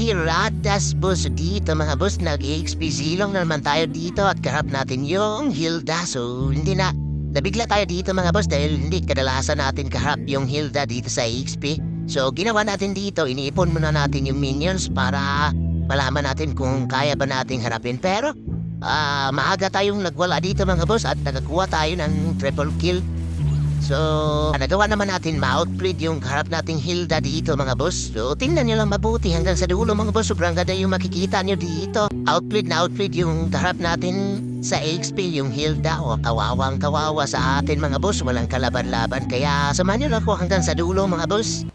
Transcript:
Tiradas boss dito mga boss, nag-XP zilong na naman tayo dito at karap natin yung Hilda. So hindi na, nabigla tayo dito mga boss dahil hindi kadalasan natin kaharap yung Hilda dito sa XP. So ginawa natin dito, iniipon muna natin yung minions para malaman natin kung kaya ba nating harapin. Pero maaga tayong nagwala dito mga boss at nakakuha tayo ng triple kill. So, nagawa naman natin ma-outplay yung harap nating Hilda dito mga boss. So, tingnan nyo lang mabuti hanggang sa dulo mga boss. Sobrang ganda yung makikita nyo dito. Outplayed na outplayed yung harap natin sa XP, yung Hilda. O, kawawang kawawa sa atin mga boss. Walang kalaban-laban. Kaya, samahan nyo lang ko hanggang sa dulo mga boss.